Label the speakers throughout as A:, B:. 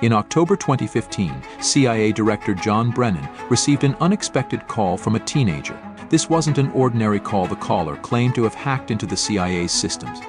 A: In October 2015, CIA Director John Brennan received an unexpected call from a teenager. This wasn't an ordinary call. The caller claimed to have hacked into the CIA's systems.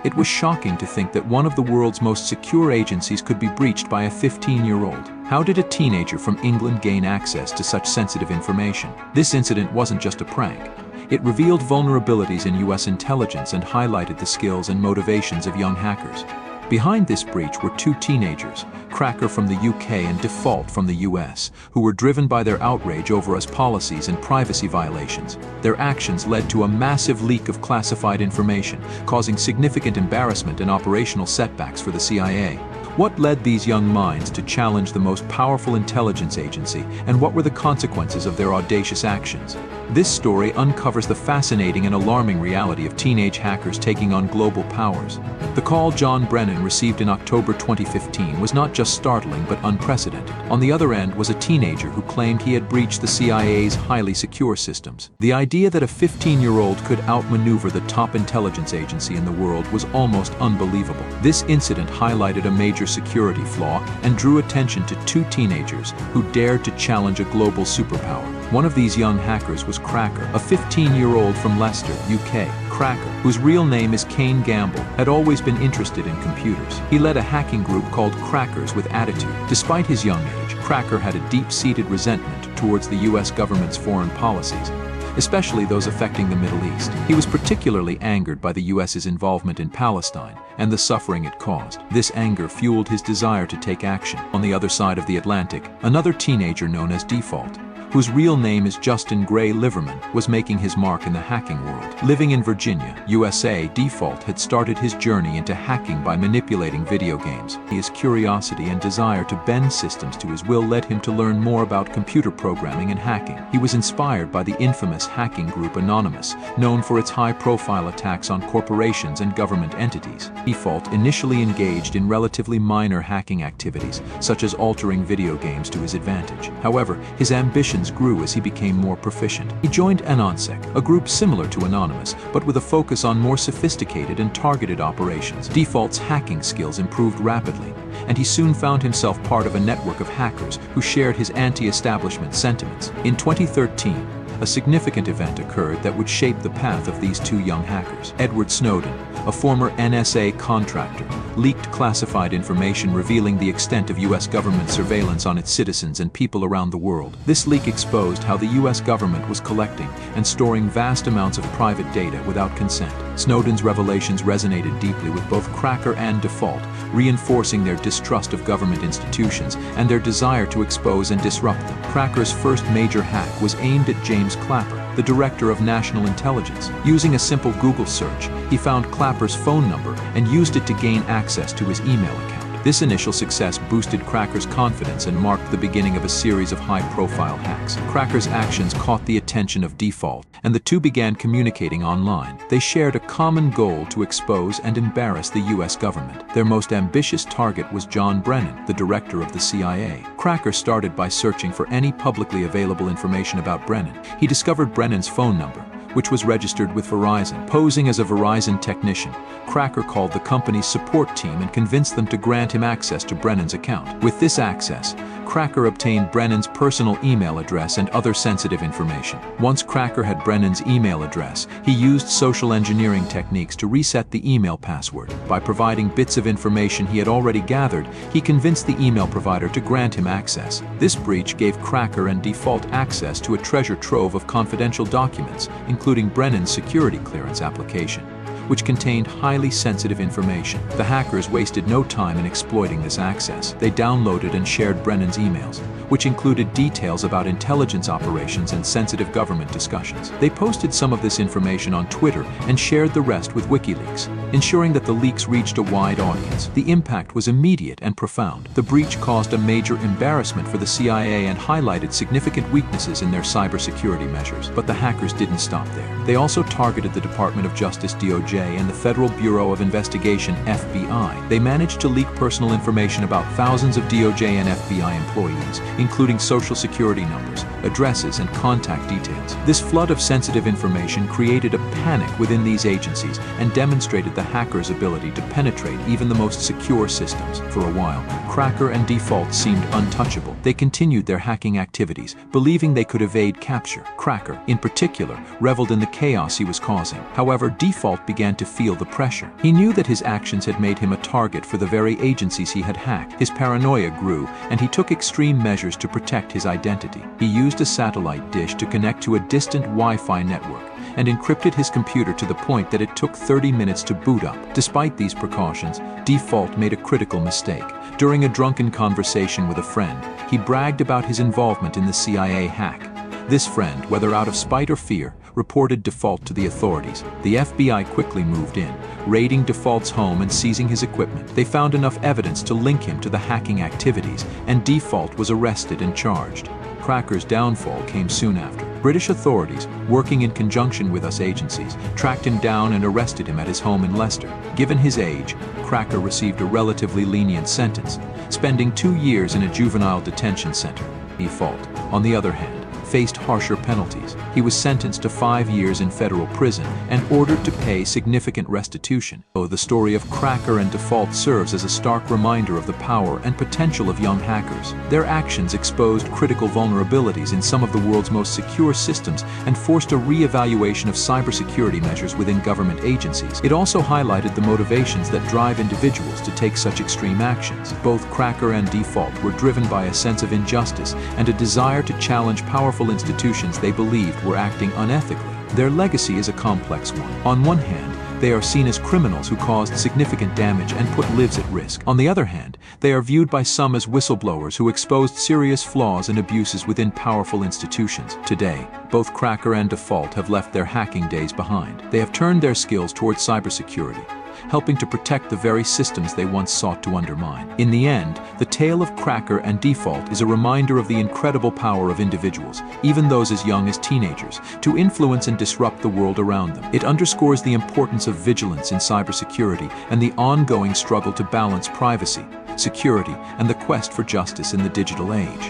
A: It was shocking to think that one of the world's most secure agencies could be breached by a 15-year-old. How did a teenager from England gain access to such sensitive information? This incident wasn't just a prank. It revealed vulnerabilities in US intelligence and highlighted the skills and motivations of young hackers. Behind this breach were two teenagers, Cracker from the UK and Default from the US, who were driven by their outrage over US policies and privacy violations. Their actions led to a massive leak of classified information, causing significant embarrassment and operational setbacks for the CIA. What led these young minds to challenge the most powerful intelligence agency, and what were the consequences of their audacious actions? This story uncovers the fascinating and alarming reality of teenage hackers taking on global powers. The call John Brennan received in October 2015 was not just startling but unprecedented. On the other end was a teenager who claimed he had breached the CIA's highly secure systems. The idea that a 15-year-old could outmaneuver the top intelligence agency in the world was almost unbelievable. This incident highlighted a major security flaw and drew attention to two teenagers who dared to challenge a global superpower. One of these young hackers was Cracker, a 15-year-old from Leicester, UK. Cracker, whose real name is Kane Gamble, had always been interested in computers. He led a hacking group called Crackers with Attitude. Despite his young age, Cracker had a deep-seated resentment towards the US government's foreign policies, especially those affecting the Middle East. He was particularly angered by the US's involvement in Palestine and the suffering it caused. This anger fueled his desire to take action. On the other side of the Atlantic, another teenager known as Default, whose real name is Justin Gray Liverman, was making his mark in the hacking world. Living in Virginia, USA, Default had started his journey into hacking by manipulating video games. His curiosity and desire to bend systems to his will led him to learn more about computer programming and hacking. He was inspired by the infamous hacking group Anonymous, known for its high-profile attacks on corporations and government entities. Default initially engaged in relatively minor hacking activities, such as altering video games to his advantage. However, his ambitions grew as he became more proficient. He joined AnonSec, a group similar to Anonymous, but with a focus on more sophisticated and targeted operations. Default's hacking skills improved rapidly, and he soon found himself part of a network of hackers who shared his anti-establishment sentiments. In 2013, a significant event occurred that would shape the path of these two young hackers. Edward Snowden, a former NSA contractor, leaked classified information revealing the extent of US government surveillance on its citizens and people around the world. This leak exposed how the US government was collecting and storing vast amounts of private data without consent. Snowden's revelations resonated deeply with both Cracker and Default, reinforcing their distrust of government institutions and their desire to expose and disrupt them. Cracker's first major hack was aimed at James Clapper, the Director of National Intelligence. Using a simple Google search, he found Clapper's phone number and used it to gain access to his email account. This initial success boosted Cracker's confidence and marked the beginning of a series of high-profile hacks. Cracker's actions caught the attention of Default, and the two began communicating online. They shared a common goal to expose and embarrass the US government. Their most ambitious target was John Brennan, the director of the CIA. Cracker started by searching for any publicly available information about Brennan. He discovered Brennan's phone number, which was registered with Verizon. Posing as a Verizon technician, Cracker called the company's support team and convinced them to grant him access to Brennan's account. With this access, Cracker obtained Brennan's personal email address and other sensitive information. Once Cracker had Brennan's email address, he used social engineering techniques to reset the email password. By providing bits of information he had already gathered, he convinced the email provider to grant him access. This breach gave Cracker and Default access to a treasure trove of confidential documents, including Brennan's security clearance application, which contained highly sensitive information. The hackers wasted no time in exploiting this access. They downloaded and shared Brennan's emails, which included details about intelligence operations and sensitive government discussions. They posted some of this information on Twitter and shared the rest with WikiLeaks, ensuring that the leaks reached a wide audience. The impact was immediate and profound. The breach caused a major embarrassment for the CIA and highlighted significant weaknesses in their cybersecurity measures. But the hackers didn't stop there. They also targeted the Department of Justice DOJ and the Federal Bureau of Investigation FBI. They managed to leak personal information about thousands of DOJ and FBI employees, including social security numbers, addresses, and contact details. This flood of sensitive information created a panic within these agencies and demonstrated the hackers' ability to penetrate even the most secure systems. For a while, Cracker and Default seemed untouchable. They continued their hacking activities, believing they could evade capture. Cracker, in particular, reveled in the chaos he was causing. However, Default began to feel the pressure. He knew that his actions had made him a target for the very agencies he had hacked. His paranoia grew, and he took extreme measures to protect his identity. He used a satellite dish to connect to a distant Wi-Fi network and encrypted his computer to the point that it took 30 minutes to boot up. Despite these precautions, Default made a critical mistake. During a drunken conversation with a friend, he bragged about his involvement in the CIA hack. This friend, whether out of spite or fear, reported Default to the authorities. The FBI quickly moved in, raiding Default's home and seizing his equipment. They found enough evidence to link him to the hacking activities, and Default was arrested and charged. Cracker's downfall came soon after. British authorities, working in conjunction with US agencies, tracked him down and arrested him at his home in Leicester. Given his age, Cracker received a relatively lenient sentence, spending 2 years in a juvenile detention center. Default, on the other hand, faced harsher penalties. He was sentenced to 5 years in federal prison and ordered to pay significant restitution. The story of Cracker and Default serves as a stark reminder of the power and potential of young hackers. Their actions exposed critical vulnerabilities in some of the world's most secure systems and forced a re-evaluation of cybersecurity measures within government agencies. It also highlighted the motivations that drive individuals to take such extreme actions. Both Cracker and Default were driven by a sense of injustice and a desire to challenge powerful institutions they believed were acting unethically. Their legacy is a complex one. On one hand, they are seen as criminals who caused significant damage and put lives at risk. On the other hand, they are viewed by some as whistleblowers who exposed serious flaws and abuses within powerful institutions. Today, both Cracker and Default have left their hacking days behind. They have turned their skills towards cybersecurity, helping to protect the very systems they once sought to undermine. In the end, the tale of Cracker and Default is a reminder of the incredible power of individuals, even those as young as teenagers, to influence and disrupt the world around them. It underscores the importance of vigilance in cybersecurity and the ongoing struggle to balance privacy, security, and the quest for justice in the digital age.